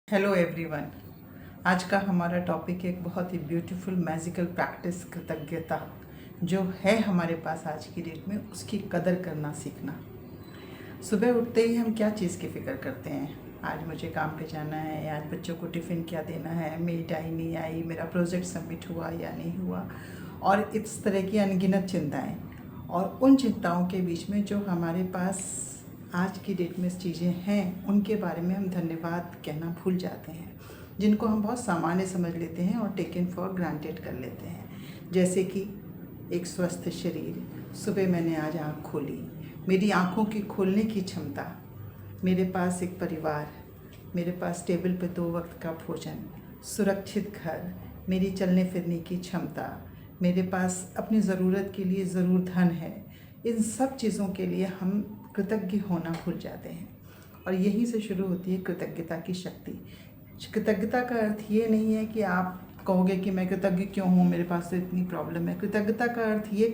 Hello everyone. आज का हमारा टॉपिक एक बहुत ही ब्यूटीफुल मैजिकल प्रैक्टिस कृतज्ञता जो है हमारे पास आज की डेट में, उसकी कदर करना सीखना। सुबह उठते ही हम क्या चीज़ की फ़िक्र करते हैं? आज मुझे काम पे जाना है, आज बच्चों को टिफ़िन क्या देना है, मेट आई नहीं आई, मेरा प्रोजेक्ट सबमिट हुआ या नहीं हुआ, और इस तरह की अनगिनत चिंताएँ। और उन चिंताओं के बीच में जो हमारे पास आज की डेट में चीज़ें हैं, उनके बारे में हम धन्यवाद कहना भूल जाते हैं, जिनको हम बहुत सामान्य समझ लेते हैं और टेकन फॉर ग्रांटेड कर लेते हैं। जैसे कि एक स्वस्थ शरीर, सुबह मैंने आज आँख खोली, मेरी आँखों की खोलने की क्षमता, मेरे पास एक परिवार, मेरे पास टेबल पे 2 वक्त का भोजन, सुरक्षित घर, मेरी चलने फिरने की क्षमता, मेरे पास अपनी ज़रूरत के लिए ज़रूर धन है। इन सब चीज़ों के लिए हम कृतज्ञ होना भूल जाते हैं, और यहीं से शुरू होती है कृतज्ञता की शक्ति। कृतज्ञता का अर्थ ये नहीं है कि आप कहोगे कि मैं कृतज्ञ क्यों हूँ, मेरे पास तो इतनी प्रॉब्लम है। कृतज्ञता का अर्थ ये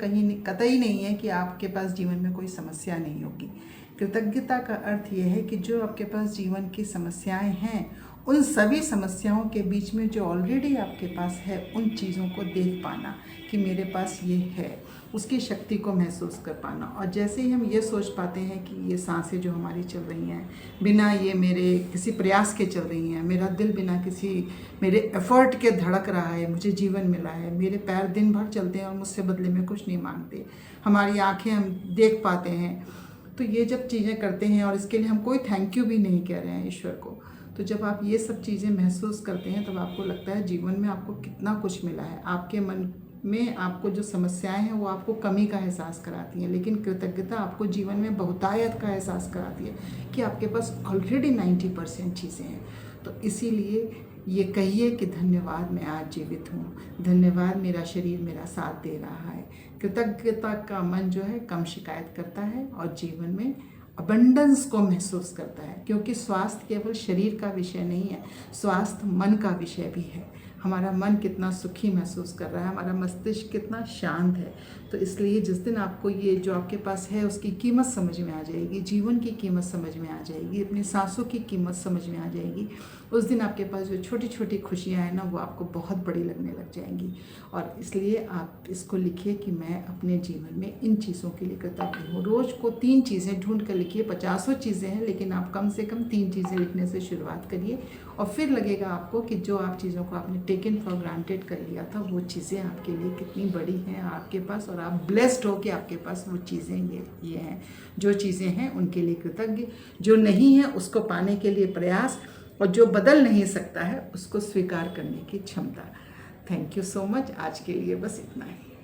कतई नहीं है कि आपके पास जीवन में कोई समस्या नहीं होगी। कृतज्ञता का अर्थ ये है कि जो आपके पास जीवन की समस्याएं हैं, उन सभी समस्याओं के बीच में जो ऑलरेडी आपके पास है, उन चीज़ों को देख पाना कि मेरे पास ये है, उसकी शक्ति को महसूस कर पाना। और जैसे ही हम ये सोच पाते हैं कि ये सांसें जो हमारी चल रही हैं, बिना ये मेरे किसी प्रयास के चल रही हैं, मेरा दिल बिना किसी मेरे एफर्ट के धड़क रहा है, मुझे जीवन मिला है, मेरे पैर दिन भर चलते हैं और मुझसे बदले में कुछ नहीं मांगते, हमारी आँखें हम देख पाते हैं, तो ये जब चीज़ें करते हैं और इसके लिए हम कोई थैंक यू भी नहीं कह रहे हैं ईश्वर को, तो जब आप ये सब चीज़ें महसूस करते हैं तब आपको लगता है जीवन में आपको कितना कुछ मिला है। आपके मन में आपको जो समस्याएं हैं वो आपको कमी का एहसास कराती हैं, लेकिन कृतज्ञता आपको जीवन में बहुतायत का एहसास कराती है कि आपके पास ऑलरेडी 90% चीज़ें हैं। तो इसीलिए ये कहिए कि धन्यवाद मैं आज जीवित हूँ, धन्यवाद मेरा शरीर मेरा साथ दे रहा है। कृतज्ञता का मन जो है कम शिकायत करता है और जीवन में अबंडेंस को महसूस करता है, क्योंकि स्वास्थ्य केवल शरीर का विषय नहीं है, स्वास्थ्य मन का विषय भी है। हमारा मन कितना सुखी महसूस कर रहा है, हमारा मस्तिष्क कितना शांत है। तो इसलिए जिस दिन आपको ये जो आपके पास है उसकी कीमत समझ में आ जाएगी, जीवन की कीमत समझ में आ जाएगी, अपनी सांसों की कीमत समझ में आ जाएगी, उस दिन आपके पास जो छोटी छोटी खुशियाँ हैं ना, वो आपको बहुत बड़ी लगने लग जाएंगी। और इसलिए आप इसको लिखिए कि मैं अपने जीवन में इन चीज़ों के लिए कृतज्ञ हूँ। रोज़ को 3 चीज़ें ढूंढ कर लिखिए। 50 चीज़ें हैं, लेकिन आप कम से कम 3 चीज़ें लिखने से शुरुआत करिए, और फिर लगेगा आपको कि जो आप चीज़ों को आपने टेकन फॉर ग्रांटेड कर लिया था, वो चीज़ें आपके लिए कितनी बड़ी हैं आपके पास, और आप ब्लेस्ड हो कि आपके पास वो चीज़ें ये हैं। जो चीज़ें हैं उनके लिए कृतज्ञ, जो नहीं है उसको पाने के लिए प्रयास, और जो बदल नहीं सकता है उसको स्वीकार करने की क्षमता। Thank you so much. आज के लिए बस इतना ही।